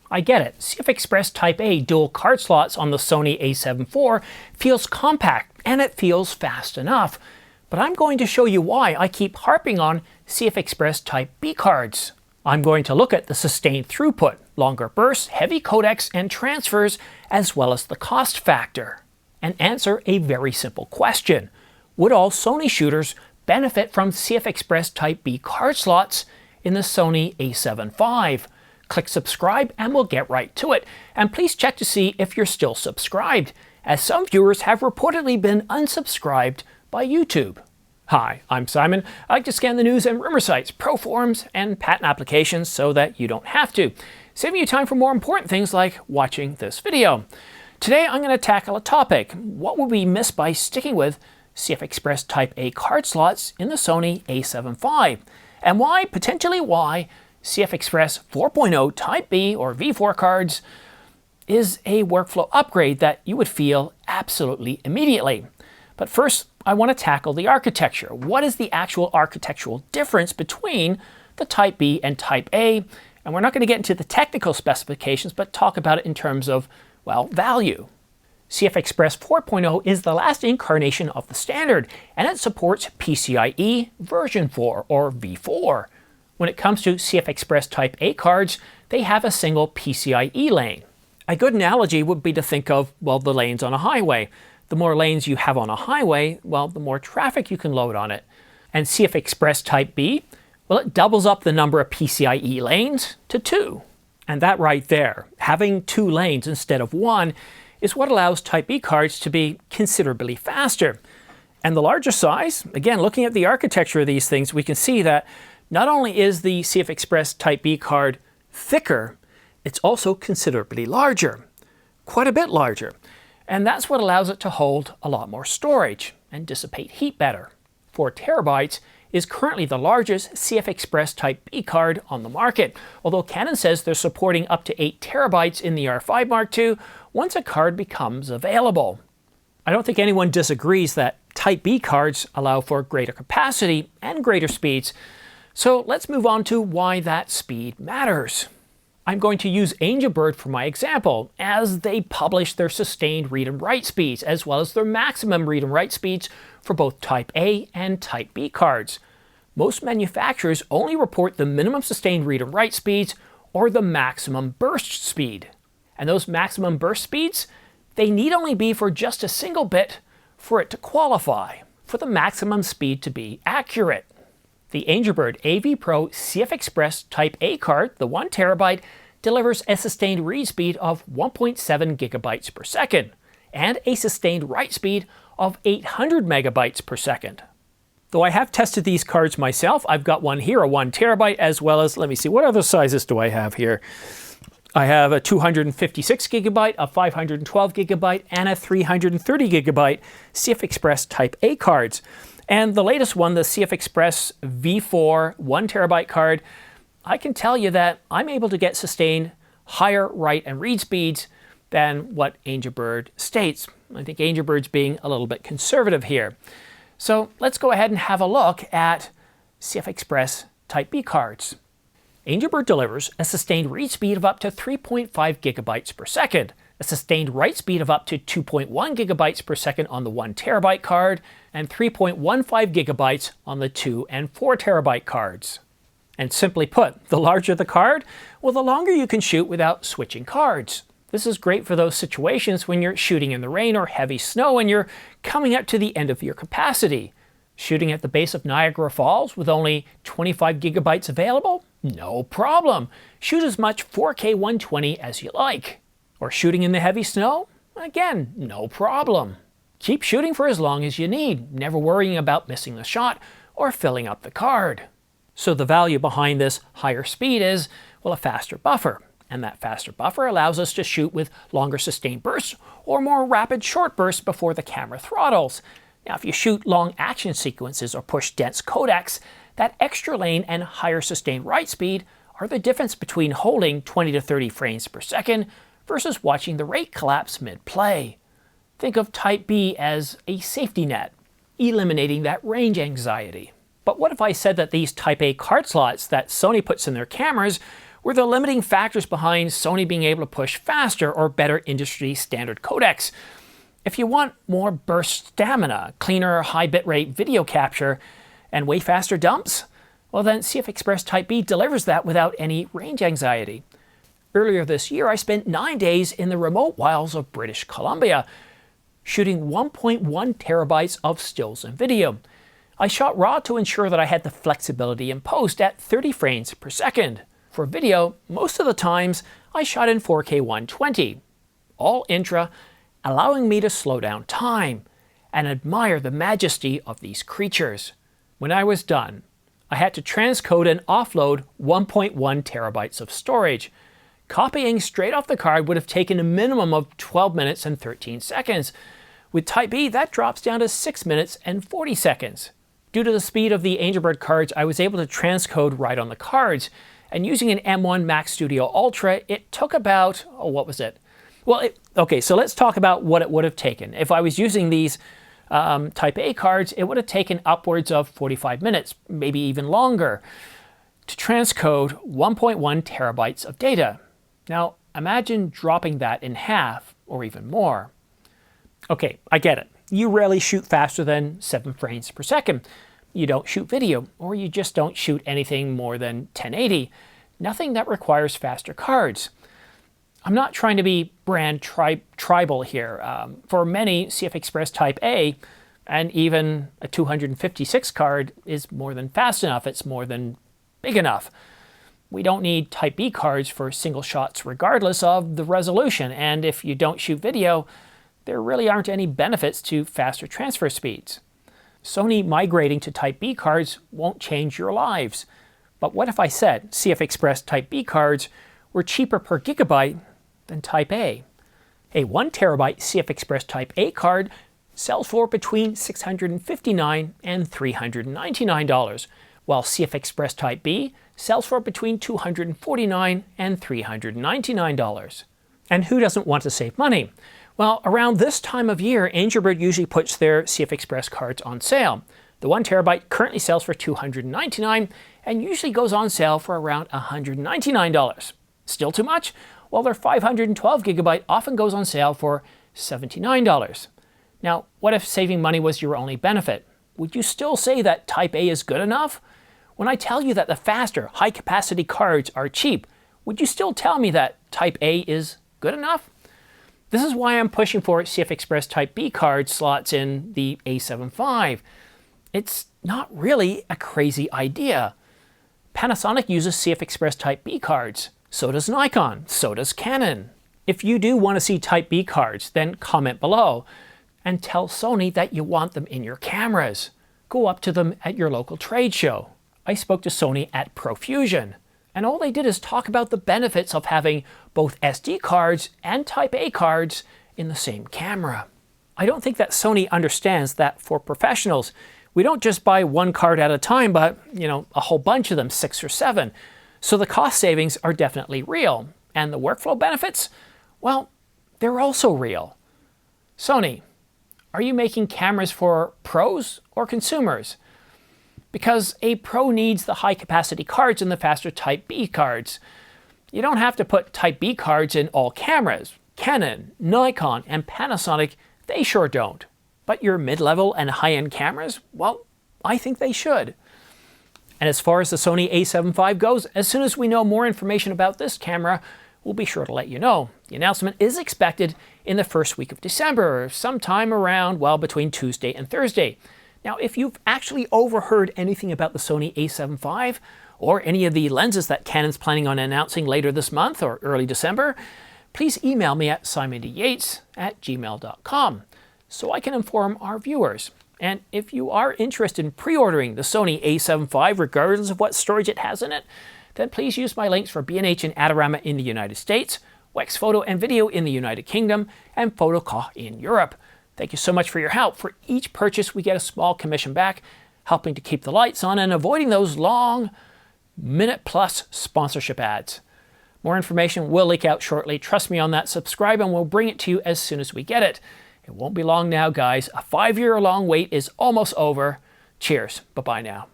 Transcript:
I get it, CF Express Type A dual card slots on the Sony a7 IV feels compact and it feels fast enough. But I'm going to show you why I keep harping on CF Express Type B cards. I'm going to look at the sustained throughput, longer bursts, heavy codecs and transfers, as well as the cost factor, and answer a very simple question. Would all Sony shooters benefit from CF Express Type B card slots in the Sony a7 IV? Click subscribe and we'll get right to it. And please check to see if you're still subscribed, as some viewers have reportedly been unsubscribed by YouTube. Hi, I'm Simon. I like to scan the news and rumor sites, pro forums, and patent applications so that you don't have to, saving you time for more important things like watching this video. Today I'm going to tackle a topic: what will we miss by sticking with CF Express Type A card slots in the Sony a7 IV, and why, potentially why, CF Express 4.0 Type B or V4 cards is a workflow upgrade that you would feel absolutely immediately. But first, I want to tackle the architecture. What is the actual architectural difference between the Type B and Type A? And we're not going to get into the technical specifications, but talk about it in terms of, well, value. CF Express 4.0 is the last incarnation of the standard, and it supports PCIe version 4 or V4. When it comes to CF Express Type A cards, they have a single PCIe lane. A good analogy would be to think of, well, the lanes on a highway. The more lanes you have on a highway, well, the more traffic you can load on it. And CF Express Type B, well, it doubles up the number of PCIe lanes to 2. And that right there, having 2 lanes instead of 1, is what allows Type B cards to be considerably faster. And the larger size, again, looking at the architecture of these things, we can see that not only is the CF Express Type B card thicker, it's also considerably larger, quite a bit larger. And that's what allows it to hold a lot more storage and dissipate heat better. 4 terabytes is currently the largest CF Express Type B card on the market, although Canon says they're supporting up to 8 terabytes in the R5 Mark II once a card becomes available. I don't think anyone disagrees that Type B cards allow for greater capacity and greater speeds. So let's move on to why that speed matters. I'm going to use Angelbird for my example, as they publish their sustained read and write speeds, as well as their maximum read and write speeds for both Type A and Type B cards. Most manufacturers only report the minimum sustained read and write speeds or the maximum burst speed. And those maximum burst speeds, they need only be for just a single bit for it to qualify, for the maximum speed to be accurate. The Angelbird AV Pro CF Express Type A card, the 1 terabyte, delivers a sustained read speed of 1.7 gigabytes per second and a sustained write speed of 800 megabytes per second. Though I have tested these cards myself, I've got one here, a 1 terabyte, as well as, let me see, what other sizes do I have here? I have a 256 gigabyte, a 512 gigabyte, and a 330 gigabyte CF Express Type A cards. And the latest one, the CF Express V4 1 terabyte card, I can tell you that I'm able to get sustained higher write and read speeds than what Angelbird states. I think Angelbird's being a little bit conservative here. So let's go ahead and have a look at CF Express Type B cards. Angelbird delivers a sustained read speed of up to 3.5 gigabytes per second, a sustained write speed of up to 2.1 gigabytes per second on the 1 terabyte card, and 3.15 gigabytes on the 2 and 4 terabyte cards. And simply put, the larger the card, well, the longer you can shoot without switching cards. This is great for those situations when you're shooting in the rain or heavy snow and you're coming up to the end of your capacity. Shooting at the base of Niagara Falls with only 25 gigabytes available? No problem. Shoot as much 4K 120 as you like. Or shooting in the heavy snow? Again, no problem. Keep shooting for as long as you need, never worrying about missing the shot or filling up the card. So the value behind this higher speed is, well, a faster buffer. And that faster buffer allows us to shoot with longer sustained bursts or more rapid short bursts before the camera throttles. Now, if you shoot long action sequences or push dense codecs, that extra lane and higher sustained write speed are the difference between holding 20 to 30 frames per second versus watching the rate collapse mid-play. Think of Type B as a safety net, eliminating that range anxiety. But what if I said that these Type A card slots that Sony puts in their cameras were the limiting factors behind Sony being able to push faster or better industry standard codecs. If you want more burst stamina, cleaner high bitrate video capture, and way faster dumps, well then CF Express Type B delivers that without any range anxiety. Earlier this year, I spent 9 days in the remote wilds of British Columbia, shooting 1.1 terabytes of stills and video. I shot RAW to ensure that I had the flexibility in post at 30 frames per second. For video, most of the times I shot in 4K 120, all intra, allowing me to slow down time and admire the majesty of these creatures. When I was done, I had to transcode and offload 1.1 terabytes of storage. Copying straight off the card would have taken a minimum of 12 minutes and 13 seconds. With Type B, that drops down to 6 minutes and 40 seconds. Due to the speed of the Angelbird cards, I was able to transcode right on the cards. And using an M1 Max Studio Ultra, it took about, what was it? Well, okay, so let's talk about what it would have taken. If I was using these Type A cards, it would have taken upwards of 45 minutes, maybe even longer, to transcode 1.1 terabytes of data. Now, imagine dropping that in half or even more. Okay, I get it. You rarely shoot faster than 7 frames per second. You don't shoot video, or you just don't shoot anything more than 1080. Nothing that requires faster cards. I'm not trying to be brand tribal here. For many, CF Express Type A and even a 256 card is more than fast enough. It's more than big enough. We don't need Type B cards for single shots regardless of the resolution, and if you don't shoot video, there really aren't any benefits to faster transfer speeds. Sony migrating to Type B cards won't change your lives. But what if I said CF Express Type B cards were cheaper per gigabyte than Type A? A 1 terabyte CF Express Type A card sells for between $659 and $399, while CF Express Type B sells for between $249 and $399. And who doesn't want to save money? Well, around this time of year, Angelbird usually puts their CF Express cards on sale. The 1 terabyte currently sells for $299 and usually goes on sale for around $199. Still too much? Well, their 512 gigabyte often goes on sale for $79. Now, what if saving money was your only benefit? Would you still say that Type A is good enough? When I tell you that the faster, high-capacity cards are cheap, would you still tell me that Type A is good enough? This is why I'm pushing for CF Express Type B card slots in the A7 IV. It's not really a crazy idea. Panasonic uses CF Express Type B cards. So does Nikon. So does Canon. If you do want to see Type B cards, then comment below and tell Sony that you want them in your cameras. Go up to them at your local trade show. I spoke to Sony at Profusion, and all they did is talk about the benefits of having both SD cards and Type A cards in the same camera. I don't think that Sony understands that for professionals, we don't just buy one card at a time, but, a whole bunch of them, 6 or 7. So the cost savings are definitely real. And the workflow benefits? Well, they're also real. Sony, are you making cameras for pros or consumers? Because a pro needs the high-capacity cards and the faster Type B cards. You don't have to put Type B cards in all cameras. Canon, Nikon, and Panasonic, they sure don't. But your mid-level and high-end cameras, well, I think they should. And as far as the Sony A7 V goes, as soon as we know more information about this camera, we'll be sure to let you know. The announcement is expected in the first week of December, sometime around, between Tuesday and Thursday. Now, if you've actually overheard anything about the Sony A7 V, or any of the lenses that Canon's planning on announcing later this month or early December, please email me at simondyates@gmail.com so I can inform our viewers. And if you are interested in pre-ordering the Sony A7 V, regardless of what storage it has in it, then please use my links for B&H and Adorama in the United States, Wex Photo and Video in the United Kingdom, and Photoca in Europe. Thank you so much for your help. For each purchase, we get a small commission back, helping to keep the lights on and avoiding those long, minute-plus sponsorship ads. More information will leak out shortly. Trust me on that. Subscribe and we'll bring it to you as soon as we get it. It won't be long now, guys. A 5-year-long wait is almost over. Cheers. Bye-bye now.